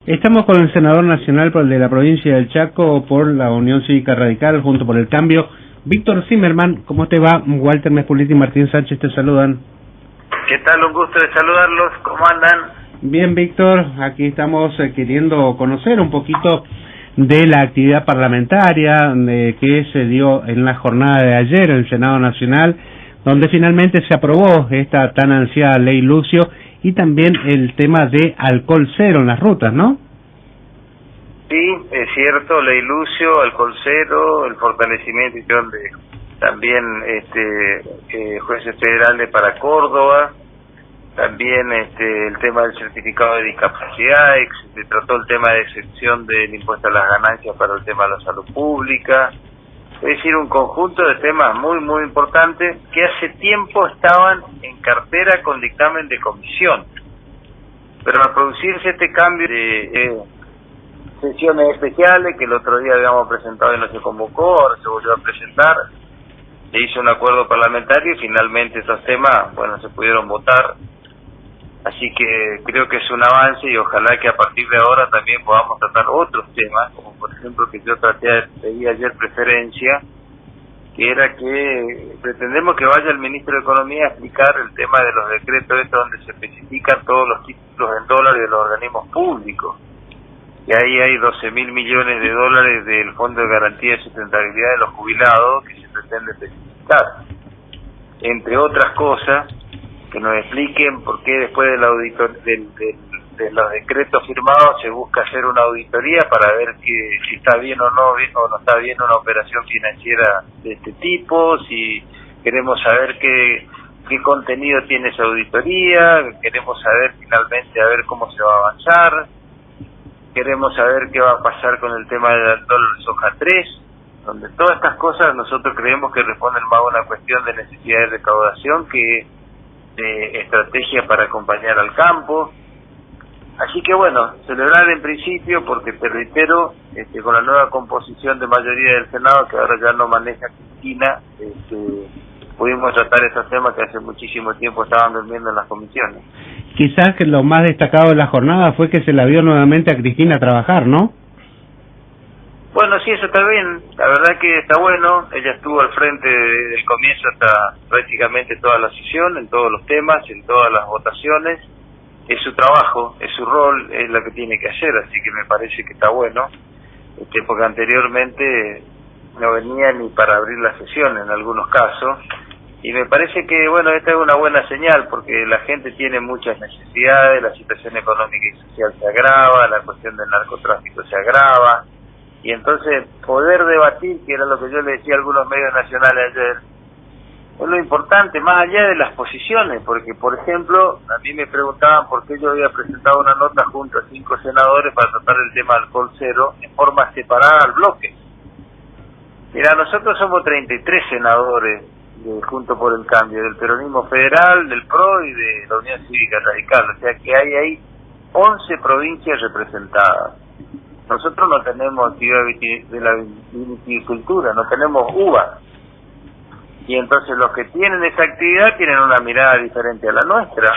Estamos con el senador nacional de la provincia del Chaco por la Unión Cívica Radical, junto por el cambio, Víctor Zimmerman. ¿Cómo te va? Walter Mespoliti y Martín Sánchez te saludan. ¿Qué tal? Un gusto de saludarlos. ¿Cómo andan? Bien, Víctor. Aquí estamos queriendo conocer un poquito de la actividad parlamentaria que se dio en la jornada de ayer en el Senado Nacional, donde finalmente se aprobó esta tan ansiada ley Lucio y también el tema de alcohol cero en las rutas, ¿no? Sí, es cierto, ley Lucio, alcohol cero, el fortalecimiento de también jueces federales para Córdoba, también el tema del certificado de discapacidad, se trató el tema de excepción del impuesto a las ganancias para el tema de la salud pública. Es decir, un conjunto de temas muy importantes que hace tiempo estaban en cartera con dictamen de comisión. Pero al producirse este cambio de sesiones especiales, que el otro día habíamos presentado y no se convocó, ahora se volvió a presentar, se hizo un acuerdo parlamentario y finalmente estos temas, se pudieron votar. Así que creo que es un avance y ojalá que a partir de ahora también podamos tratar otros temas, como por ejemplo que yo pedí ayer preferencia, que era que pretendemos que vaya el ministro de Economía a explicar el tema de los decretos estos donde se especifican todos los títulos en dólares de los organismos públicos. Y ahí hay 12.000 millones de dólares del Fondo de Garantía de Sustentabilidad de los Jubilados que se pretende especificar. Entre otras cosas, que nos expliquen por qué después de los decretos firmados se busca hacer una auditoría para ver si está bien o no está bien una operación financiera de este tipo, si queremos saber qué contenido tiene esa auditoría, queremos saber finalmente a ver cómo se va a avanzar, queremos saber qué va a pasar con el tema del dólar soja 3, donde todas estas cosas nosotros creemos que responden más a una cuestión de necesidad de recaudación que de estrategia para acompañar al campo. Así que celebrar en principio, porque te reitero, con la nueva composición de mayoría del Senado, que ahora ya no maneja Cristina, pudimos tratar estos temas que hace muchísimo tiempo estaban durmiendo en las comisiones. Quizás que lo más destacado de la jornada fue que se la vio nuevamente a Cristina trabajar, ¿no? Bueno, sí, eso está bien, la verdad que está bueno, ella estuvo al frente desde el comienzo hasta prácticamente toda la sesión, en todos los temas, en todas las votaciones, es su trabajo, es su rol, es lo que tiene que hacer, así que me parece que está bueno, porque anteriormente no venía ni para abrir la sesión en algunos casos, y me parece que, esta es una buena señal, porque la gente tiene muchas necesidades, la situación económica y social se agrava, la cuestión del narcotráfico se agrava, y entonces poder debatir, que era lo que yo le decía a algunos medios nacionales ayer, es lo importante, más allá de las posiciones, porque por ejemplo, a mí me preguntaban por qué yo había presentado una nota junto a 5 senadores para tratar el tema del alcohol cero en forma separada al bloque. Mira, nosotros somos 33 senadores junto por el cambio, del peronismo federal, del PRO y de la Unión Cívica Radical, o sea que hay ahí 11 provincias representadas. Nosotros no tenemos actividad de la viticultura, no tenemos uva. Y entonces los que tienen esa actividad tienen una mirada diferente a la nuestra.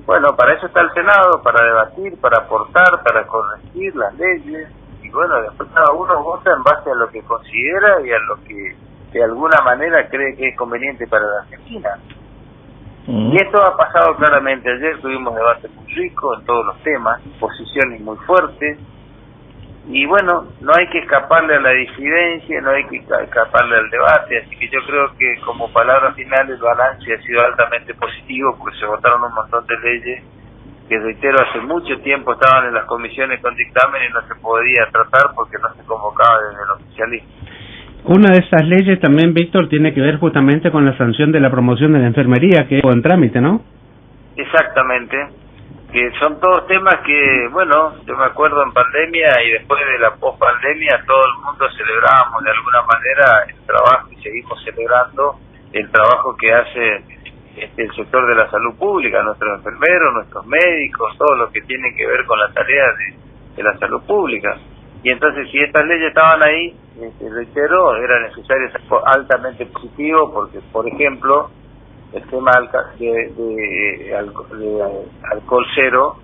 Para eso está el Senado, para debatir, para aportar, para corregir las leyes. Y después cada uno vota en base a lo que considera y a lo que de alguna manera cree que es conveniente para la Argentina. Y esto ha pasado claramente. Ayer tuvimos debates muy ricos en todos los temas, posiciones muy fuertes. Y no hay que escaparle a la disidencia, no hay que escaparle al debate, así que yo creo que como palabra final el balance ha sido altamente positivo, porque se votaron un montón de leyes que, reitero, hace mucho tiempo estaban en las comisiones con dictamen y no se podía tratar porque no se convocaba desde el oficialismo. Una de esas leyes también, Víctor, tiene que ver justamente con la sanción de la promoción de la enfermería, que es en trámite, ¿no? Exactamente. Que son todos temas que, yo me acuerdo en pandemia y después de la pospandemia todo el mundo celebrábamos de alguna manera el trabajo y seguimos celebrando el trabajo que hace el sector de la salud pública, nuestros enfermeros, nuestros médicos, todo lo que tiene que ver con la tarea de la salud pública. Y entonces si estas leyes estaban ahí, reitero, era necesario ser altamente positivo porque, por ejemplo, el tema de alcohol cero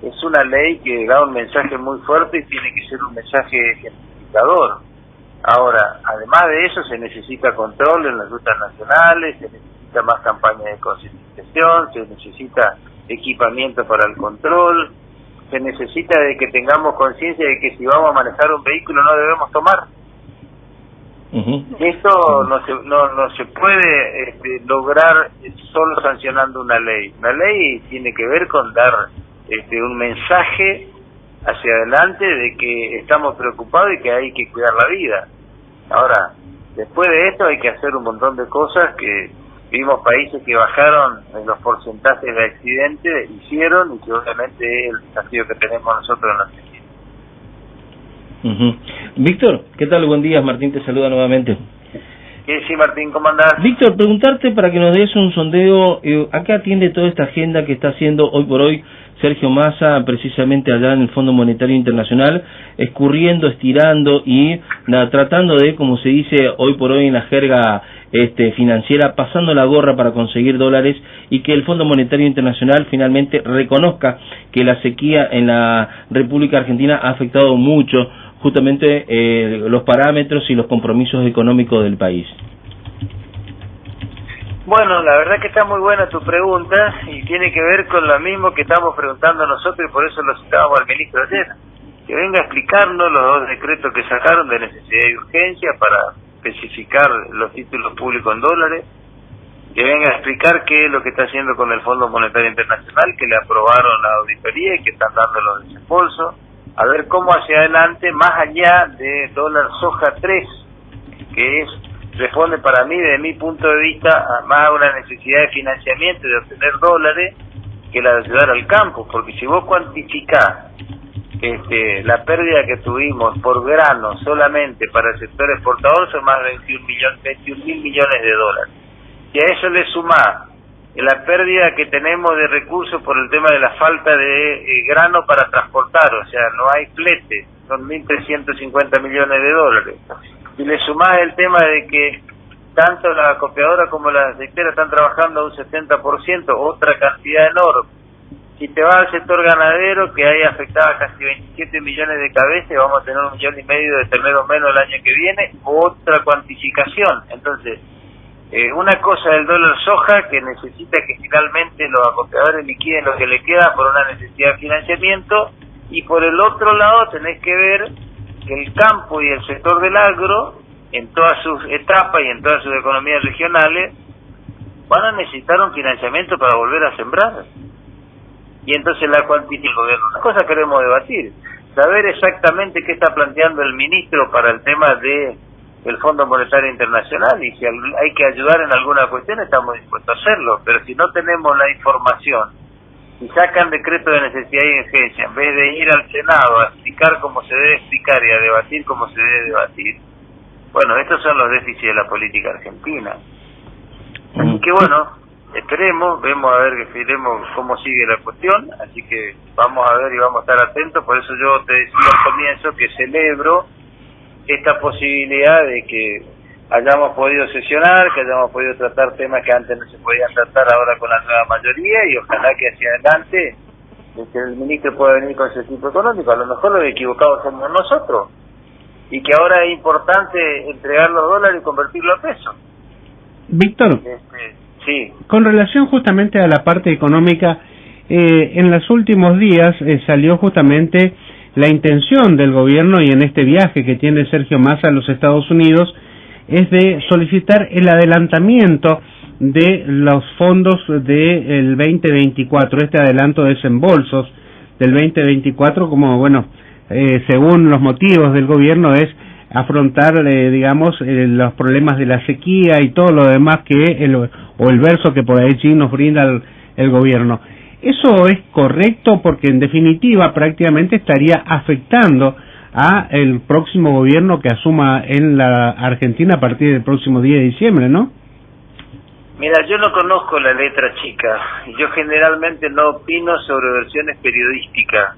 es una ley que da un mensaje muy fuerte y tiene que ser un mensaje ejemplificador. Ahora, además de eso, se necesita control en las rutas nacionales, se necesita más campaña de concientización, se necesita equipamiento para el control, se necesita de que tengamos conciencia de que si vamos a manejar un vehículo no debemos tomar. Esto no se puede lograr solo sancionando una ley. Una ley tiene que ver con dar un mensaje hacia adelante de que estamos preocupados y que hay que cuidar la vida. Ahora, después de esto hay que hacer un montón de cosas que vimos países que bajaron en los porcentajes de accidentes, hicieron, y que obviamente es el desafío que tenemos nosotros en la Argentina. Víctor, ¿qué tal? Buen día, Martín te saluda nuevamente. Sí, Martín, ¿cómo andás? Víctor, preguntarte para que nos des un sondeo, ¿a qué atiende toda esta agenda que está haciendo hoy por hoy Sergio Massa, precisamente allá en el Fondo Monetario Internacional, escurriendo, estirando y tratando de, como se dice hoy por hoy en la jerga financiera, pasando la gorra para conseguir dólares, y que el Fondo Monetario Internacional finalmente reconozca que la sequía en la República Argentina ha afectado mucho justamente los parámetros y los compromisos económicos del país? Bueno, la verdad que está muy buena tu pregunta y tiene que ver con lo mismo que estamos preguntando nosotros, y por eso lo citábamos al ministro ayer, que venga a explicarnos los 2 decretos que sacaron de necesidad y urgencia para especificar los títulos públicos en dólares, que venga a explicar qué es lo que está haciendo con el Fondo Monetario Internacional, que le aprobaron la auditoría y que están dando los desembolsos, a ver cómo hacia adelante, más allá de dólar soja 3, que responde para mí, desde mi punto de vista, a más a una necesidad de financiamiento y de obtener dólares que la de ayudar al campo, porque si vos cuantificás la pérdida que tuvimos por grano solamente para el sector exportador, son más de 21 mil millones de dólares. Y a eso le sumás la pérdida que tenemos de recursos por el tema de la falta de grano para transportar, o sea, no hay flete, son 1.350 millones de dólares. Y le sumás el tema de que tanto la acopiadora como la aceitera están trabajando a un 70%, otra cantidad enorme. Si te vas al sector ganadero, que hay afectada casi 27 millones de cabezas, vamos a tener 1,5 millones de terneros menos el año que viene, otra cuantificación. Entonces, una cosa del dólar soja, que necesita que finalmente los acopiadores liquiden lo que le queda por una necesidad de financiamiento, y por el otro lado tenés que ver que el campo y el sector del agro, en todas sus etapas y en todas sus economías regionales, van a necesitar un financiamiento para volver a sembrar. Y entonces la cuantificación del gobierno. Una cosa queremos debatir, saber exactamente qué está planteando el ministro para el tema del Fondo Monetario Internacional, y si hay que ayudar en alguna cuestión estamos dispuestos a hacerlo, pero si no tenemos la información y sacan decreto de necesidad y urgencia, en vez de ir al Senado a explicar cómo se debe explicar y a debatir cómo se debe debatir, bueno, estos son los déficits de la política argentina. Así que bueno, esperemos, veremos cómo sigue la cuestión, así que vamos a ver y vamos a estar atentos. Por eso yo te decía al comienzo que celebro esta posibilidad de que hayamos podido sesionar, que hayamos podido tratar temas que antes no se podían tratar ahora con la nueva mayoría, y ojalá que hacia adelante el ministro pueda venir con ese tipo económico. A lo mejor los equivocados somos nosotros, y que ahora es importante entregar los dólares y convertirlo a pesos. Víctor, sí. Con relación justamente a la parte económica, en los últimos días salió justamente la intención del gobierno, y en este viaje que tiene Sergio Massa a los Estados Unidos, es de solicitar el adelantamiento de los fondos del 2024, este adelanto de desembolsos del 2024, como según los motivos del gobierno, es afrontar, los problemas de la sequía y todo lo demás que el verso que por allí nos brinda el gobierno. ¿Eso es correcto? Porque en definitiva prácticamente estaría afectando a el próximo gobierno que asuma en la Argentina a partir del próximo 10 de diciembre, ¿no? Mira, yo no conozco la letra chica, y yo generalmente no opino sobre versiones periodísticas,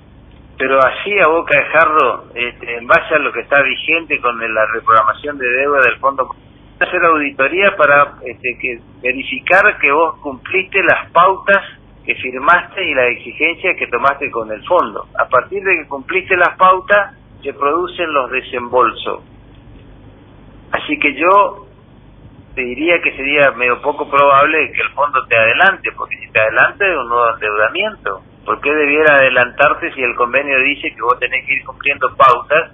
pero así a boca de jarro, en base a lo que está vigente con la reprogramación de deuda del fondo, hacer auditoría para verificar que vos cumpliste las pautas que firmaste y las exigencias que tomaste con el fondo. A partir de que cumpliste las pautas, se producen los desembolsos. Así que yo te diría que sería medio poco probable que el fondo te adelante, porque si te adelanta es un nuevo endeudamiento. ¿Por qué debiera adelantarte si el convenio dice que vos tenés que ir cumpliendo pautas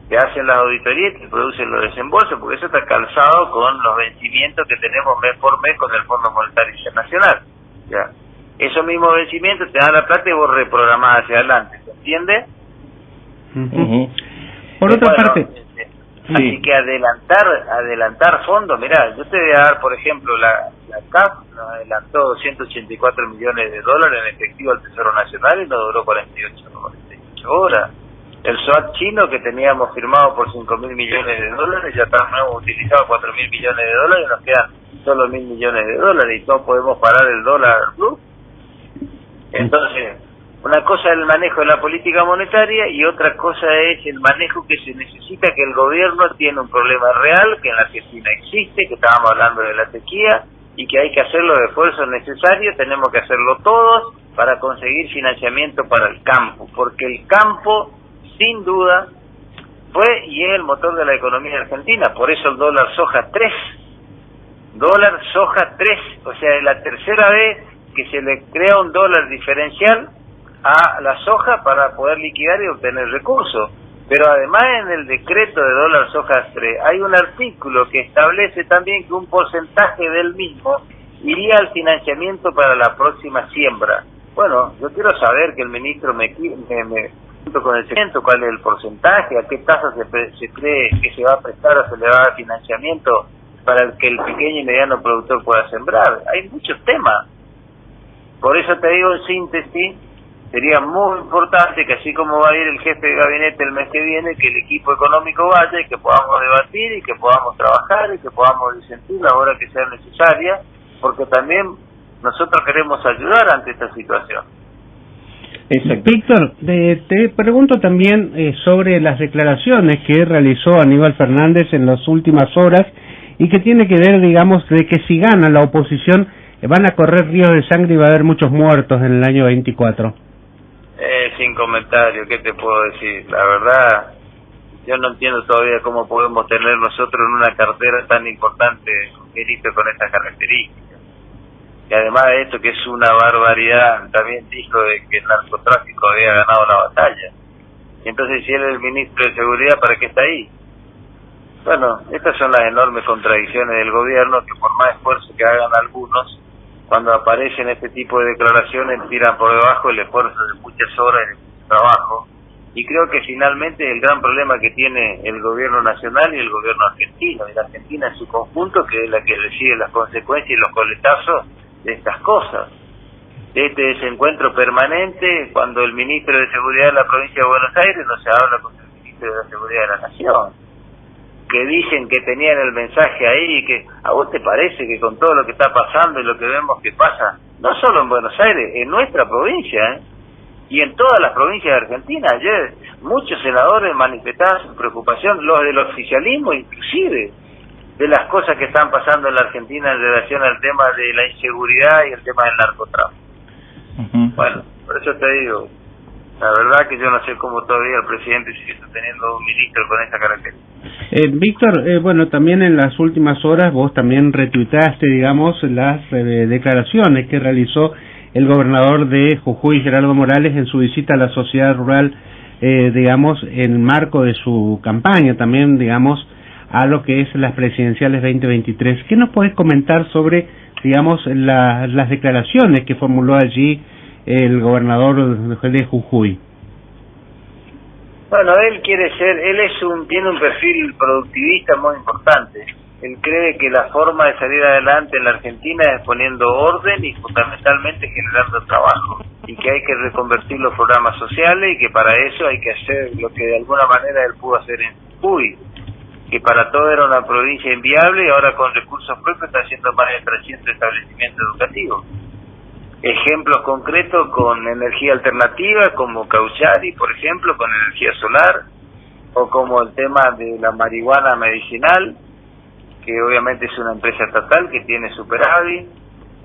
que hacen las auditorías y que producen los desembolsos? Porque eso está calzado con los vencimientos que tenemos mes por mes con el Fondo Monetario Internacional. ¿Ya? Esos mismos vencimientos te dan la plata y vos reprogramás hacia adelante, ¿se entiende? Por otra parte... Así que adelantar fondos, mirá, yo te voy a dar, por ejemplo, la CAF nos adelantó 284 millones de dólares en efectivo al Tesoro Nacional y nos duró 48 horas. El SOAT chino que teníamos firmado por 5.000 millones de dólares, ya hemos utilizado 4.000 millones de dólares y nos quedan solo 1.000 millones de dólares y no podemos parar el dólar blue. Entonces, una cosa es el manejo de la política monetaria y otra cosa es el manejo que se necesita, que el gobierno tiene un problema real, que en la Argentina existe, que estábamos hablando de la sequía, y que hay que hacer los esfuerzos necesarios, tenemos que hacerlo todos para conseguir financiamiento para el campo, porque el campo, sin duda, fue y es el motor de la economía argentina, por eso el dólar soja 3, o sea, es la tercera vez que se le crea un dólar diferencial a la soja para poder liquidar y obtener recursos. Pero además en el decreto de dólar soja 3 hay un artículo que establece también que un porcentaje del mismo iría al financiamiento para la próxima siembra. Bueno, yo quiero saber que el ministro me junto con el secretario cuál es el porcentaje, a qué tasa se cree que se va a prestar o se le va a dar financiamiento para que el pequeño y mediano productor pueda sembrar. Hay muchos temas. Por eso te digo en síntesis, sería muy importante que así como va a ir el jefe de gabinete el mes que viene, que el equipo económico vaya y que podamos debatir y que podamos trabajar y que podamos disentir la hora que sea necesaria, porque también nosotros queremos ayudar ante esta situación. Exacto. Víctor, te pregunto también sobre las declaraciones que realizó Aníbal Fernández en las últimas horas y que tiene que ver, digamos, de que si gana la oposición van a correr ríos de sangre y va a haber muchos muertos en el año 24. Sin comentario, ¿qué te puedo decir? La verdad, yo no entiendo todavía cómo podemos tener nosotros en una cartera tan importante un ministro con estas características. Y además de esto, que es una barbaridad, también dijo de que el narcotráfico había ganado la batalla. Y entonces, si él es el ministro de Seguridad, ¿para qué está ahí? Bueno, estas son las enormes contradicciones del gobierno, que por más esfuerzo que hagan algunos, cuando aparecen este tipo de declaraciones tiran por debajo el esfuerzo de muchas horas de trabajo. Y creo que finalmente el gran problema que tiene el gobierno nacional y el gobierno argentino, y la Argentina en su conjunto, que es la que recibe las consecuencias y los coletazos de estas cosas. De este desencuentro permanente, cuando el ministro de Seguridad de la provincia de Buenos Aires no se habla con el ministro de la Seguridad de la Nación, que dicen que tenían el mensaje ahí, y que a vos te parece que con todo lo que está pasando y lo que vemos que pasa, no solo en Buenos Aires, en nuestra provincia, y en todas las provincias de Argentina, ayer muchos senadores manifestaban su preocupación, los del oficialismo inclusive, de las cosas que están pasando en la Argentina en relación al tema de la inseguridad y el tema del narcotráfico. Bueno, por eso te digo, la verdad que yo no sé cómo todavía el presidente sigue teniendo un ministro con esa característica. Víctor, bueno, también en las últimas horas vos también retuitaste, digamos, las declaraciones que realizó el gobernador de Jujuy, Gerardo Morales, en su visita a la sociedad rural, digamos, en marco de su campaña también, digamos, a lo que es las presidenciales 2023. ¿Qué nos podés comentar sobre, digamos, las declaraciones que formuló allí el gobernador de Jujuy? Bueno, él tiene un perfil productivista muy importante. Él cree que la forma de salir adelante en la Argentina es poniendo orden y fundamentalmente generando trabajo, y que hay que reconvertir los programas sociales y que para eso hay que hacer lo que de alguna manera él pudo hacer en Jujuy, que para todo era una provincia inviable y ahora con recursos propios está haciendo más de 300 establecimientos educativos. Ejemplos concretos con energía alternativa como Cauchari, por ejemplo, con energía solar, o como el tema de la marihuana medicinal, que obviamente es una empresa estatal que tiene superávit,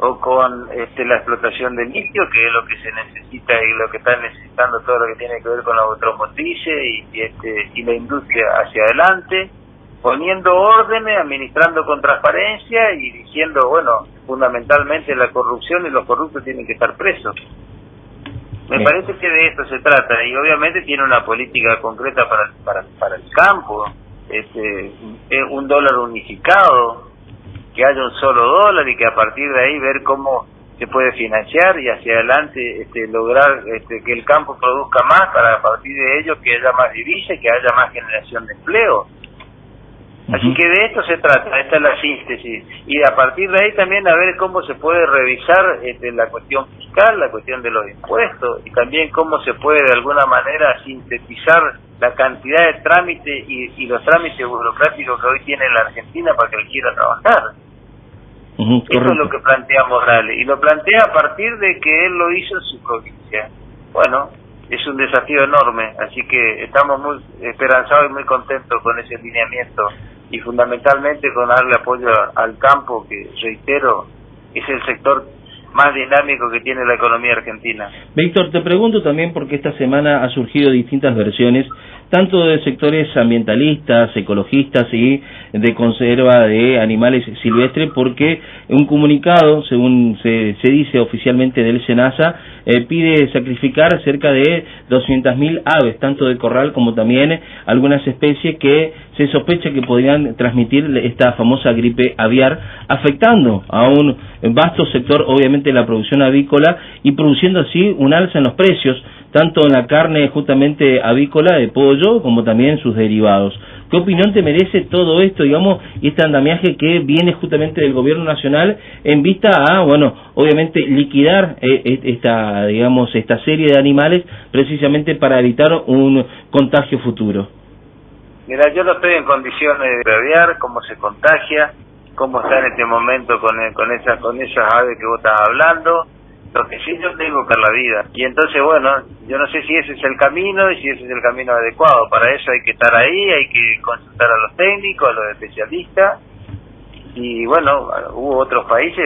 o con la explotación del litio, que es lo que se necesita y lo que están necesitando todo lo que tiene que ver con la automotrices y la industria hacia adelante, poniendo órdenes, administrando con transparencia y diciendo, bueno, fundamentalmente la corrupción y los corruptos tienen que estar presos. Me parece que de esto se trata, y obviamente tiene una política concreta para el campo, un dólar unificado, que haya un solo dólar y que a partir de ahí ver cómo se puede financiar y hacia adelante lograr que el campo produzca más para a partir de ello que haya más divisa y que haya más generación de empleo. Así que de esto se trata, esta es la síntesis, y a partir de ahí también a ver cómo se puede revisar la cuestión fiscal, la cuestión de los impuestos, y también cómo se puede de alguna manera sintetizar la cantidad de trámites y los trámites burocráticos que hoy tiene la Argentina para que él quiera trabajar. Eso es lo que plantea Morales, y lo plantea a partir de que él lo hizo en su provincia. Bueno, es un desafío enorme, así que estamos muy esperanzados y muy contentos con ese lineamiento, y fundamentalmente con darle apoyo al campo, que reitero, es el sector más dinámico que tiene la economía argentina. Víctor, te pregunto también porque esta semana ha surgido distintas versiones, tanto de sectores ambientalistas, ecologistas y de conserva de animales silvestres, porque un comunicado, según se dice oficialmente del SENASA, pide sacrificar cerca de 200.000 aves, tanto de corral como también algunas especies que se sospecha que podrían transmitir esta famosa gripe aviar, afectando a un vasto sector, obviamente, de la producción avícola, y produciendo así un alza en los precios, tanto en la carne justamente avícola de pollo como también sus derivados. ¿Qué opinión te merece todo esto, digamos, y este andamiaje que viene justamente del gobierno nacional en vista a, bueno, obviamente liquidar esta serie de animales precisamente para evitar un contagio futuro? Mira, yo no estoy en condiciones de aviar cómo se contagia, cómo está en este momento con esas aves que vos estás hablando. Lo que sí yo tengo que la vida. Y entonces, bueno, yo no sé si ese es el camino y si ese es el camino adecuado. Para eso hay que estar ahí, hay que consultar a los técnicos, a los especialistas. Y bueno, hubo otros países,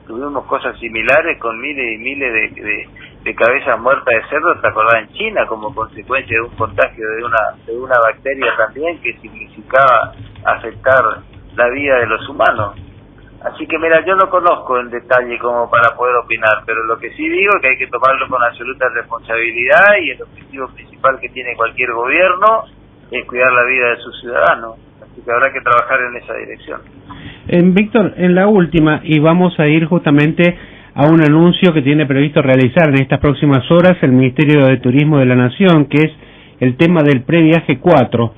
tuvimos cosas similares con miles y miles de cabezas muertas de cerdo, ¿te acordás? En China, como consecuencia de un contagio de una bacteria también que significaba afectar la vida de los humanos. Así que mira, yo no conozco en detalle como para poder opinar, pero lo que sí digo es que hay que tomarlo con absoluta responsabilidad, y el objetivo principal que tiene cualquier gobierno es cuidar la vida de sus ciudadanos. Así que habrá que trabajar en esa dirección. Víctor, en la última, y vamos a ir justamente a un anuncio que tiene previsto realizar en estas próximas horas el Ministerio de Turismo de la Nación, que es el tema del previaje 4.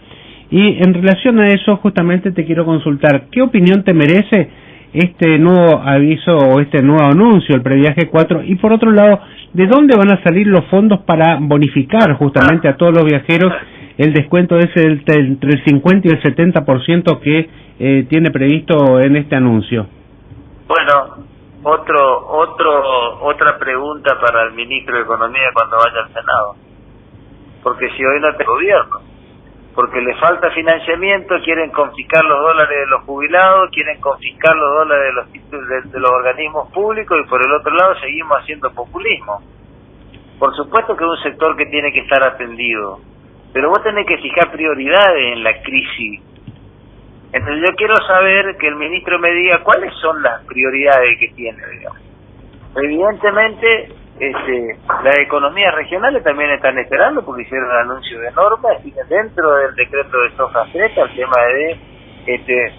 Y en relación a eso, justamente te quiero consultar, ¿qué opinión te merece este nuevo aviso o este nuevo anuncio, el previaje 4? Y por otro lado, ¿de dónde van a salir los fondos para bonificar justamente a todos los viajeros el descuento ese entre el 50 y el 70% que tiene previsto en este anuncio? Bueno, otra pregunta para el ministro de Economía cuando vaya al Senado, porque si hoy no te gobierno, porque le falta financiamiento, quieren confiscar los dólares de los jubilados, quieren confiscar los dólares de los títulos de los organismos públicos, y por el otro lado seguimos haciendo populismo. Por supuesto que es un sector que tiene que estar atendido, pero vos tenés que fijar prioridades en la crisis. Entonces yo quiero saber que el ministro me diga cuáles son las prioridades que tiene, digamos. Evidentemente, las economías regionales también están esperando, porque hicieron anuncio de normas y dentro del decreto de soja seca el tema de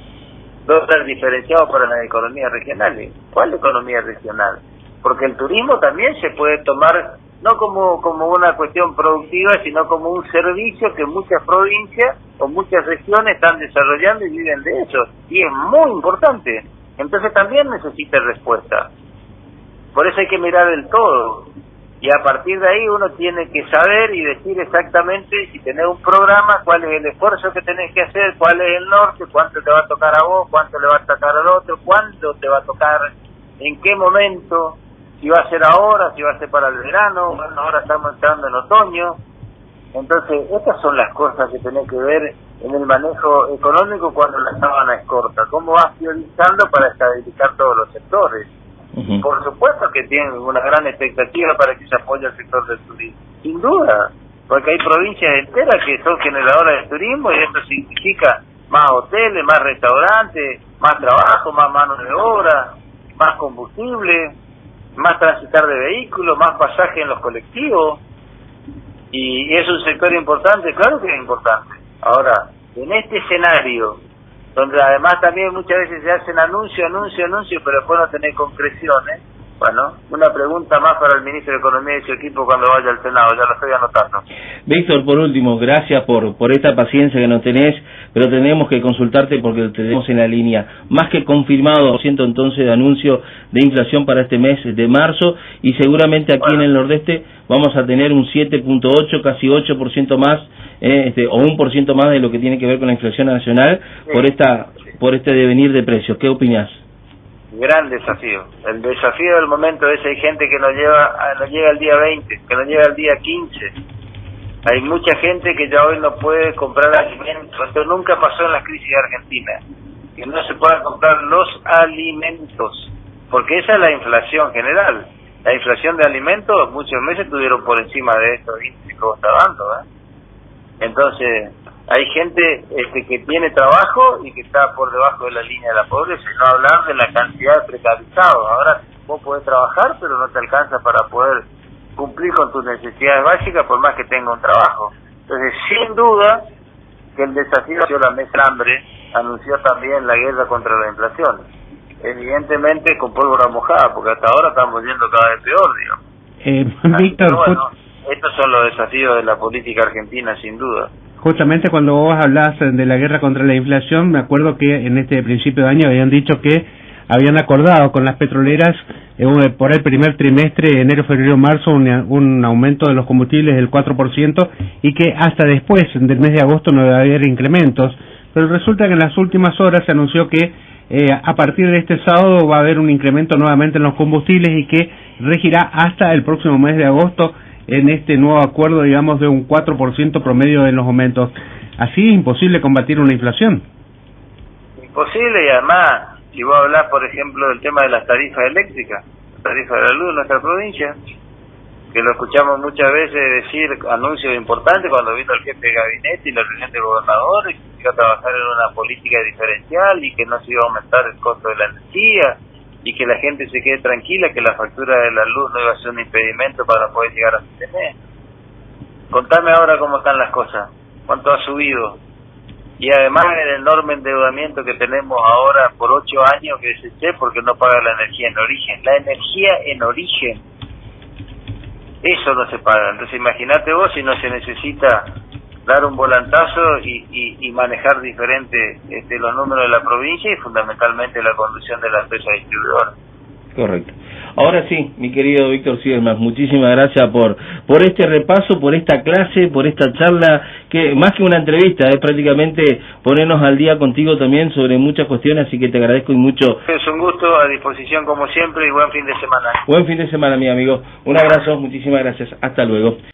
dólar diferenciado para las economías regionales. ¿Cuál economía regional? Porque el turismo también se puede tomar no como una cuestión productiva, sino como un servicio que muchas provincias o muchas regiones están desarrollando y viven de eso, y es muy importante. Entonces también necesita respuesta. Por eso hay que mirar el todo, y a partir de ahí uno tiene que saber y decir exactamente, si tenés un programa, cuál es el esfuerzo que tenés que hacer, cuál es el norte, cuánto te va a tocar a vos, cuánto le va a tocar al otro, cuándo te va a tocar, en qué momento, si va a ser ahora, si va a ser para el verano. Bueno, ahora estamos entrando en otoño. Entonces, estas son las cosas que tenés que ver en el manejo económico cuando la sábana es corta. ¿Cómo vas priorizando para estabilizar todos los sectores? Por supuesto que tienen una gran expectativa para que se apoye al sector del turismo, sin duda, porque hay provincias enteras que son generadoras de turismo y esto significa más hoteles, más restaurantes, más trabajo, más mano de obra, más combustible, más transitar de vehículos, más pasaje en los colectivos, y es un sector importante, claro que es importante. Ahora, en este escenario, donde además también muchas veces se hacen anuncios, pero después no tenés concreciones, bueno, una pregunta más para el ministro de Economía y su equipo cuando vaya al Senado, ya lo estoy anotando. Víctor, por último, gracias por esta paciencia que nos tenés, pero tenemos que consultarte porque te tenemos en la línea. Más que confirmado, siento entonces de anuncio de inflación para este mes de marzo, y seguramente aquí en el Nordeste vamos a tener un 7.8, casi 8% más, o 1% más de lo que tiene que ver con la inflación nacional por este devenir de precios. ¿Qué opinás? Gran desafío. El desafío del momento es hay gente que no llega al día 20, que no llega al día 15. Hay mucha gente que ya hoy no puede comprar alimentos. Esto nunca pasó en la crisis de Argentina, que no se puedan comprar los alimentos, porque esa es la inflación general. La inflación de alimentos muchos meses estuvieron por encima de estos índices que vos estás dando, Entonces, hay gente que tiene trabajo y que está por debajo de la línea de la pobreza, y no hablar de la cantidad de precarizados. Ahora vos podés trabajar, pero no te alcanza para poder cumplir con tus necesidades básicas por más que tenga un trabajo. Entonces, sin duda que el desafío de la mesa de hambre anunció también la guerra contra la inflación. Evidentemente con pólvora mojada, porque hasta ahora estamos yendo cada vez peor, digamos. Víctor, bueno, estos son los desafíos de la política argentina, sin duda. Justamente cuando vos hablás de la guerra contra la inflación, me acuerdo que en este principio de año habían dicho que habían acordado con las petroleras por el primer trimestre, enero, febrero, marzo, un aumento de los combustibles del 4%, y que hasta después del mes de agosto no iba a haber incrementos. Pero resulta que en las últimas horas se anunció que a partir de este sábado va a haber un incremento nuevamente en los combustibles y que regirá hasta el próximo mes de agosto en este nuevo acuerdo, digamos, de un 4% promedio en los aumentos. Así es imposible combatir una inflación. Imposible, y además, si vos hablás, por ejemplo, del tema de las tarifas eléctricas, la tarifa de la luz en nuestra provincia, que lo escuchamos muchas veces decir anuncios importantes cuando vino el jefe de gabinete y la reunión de gobernadores, que se iba a trabajar en una política diferencial y que no se iba a aumentar el costo de la energía, y que la gente se quede tranquila, que la factura de la luz no iba a ser un impedimento para poder llegar a fin de mes. Contame ahora cómo están las cosas, cuánto ha subido, y además el enorme endeudamiento que tenemos ahora por 8 años que deseché porque no paga la energía en origen. La energía en origen, eso no se paga. Entonces imagínate vos si no se necesita dar un volantazo y manejar diferente los números de la provincia y fundamentalmente la conducción de la empresa distribuidora. Correcto. Ahora sí, mi querido Víctor Sidermans, muchísimas gracias por este repaso, por esta clase, por esta charla, que más que una entrevista, es prácticamente ponernos al día contigo también sobre muchas cuestiones, así que te agradezco y mucho. Es un gusto, a disposición como siempre, y buen fin de semana. Buen fin de semana, mi amigo. Un abrazo, muchísimas gracias. Hasta luego.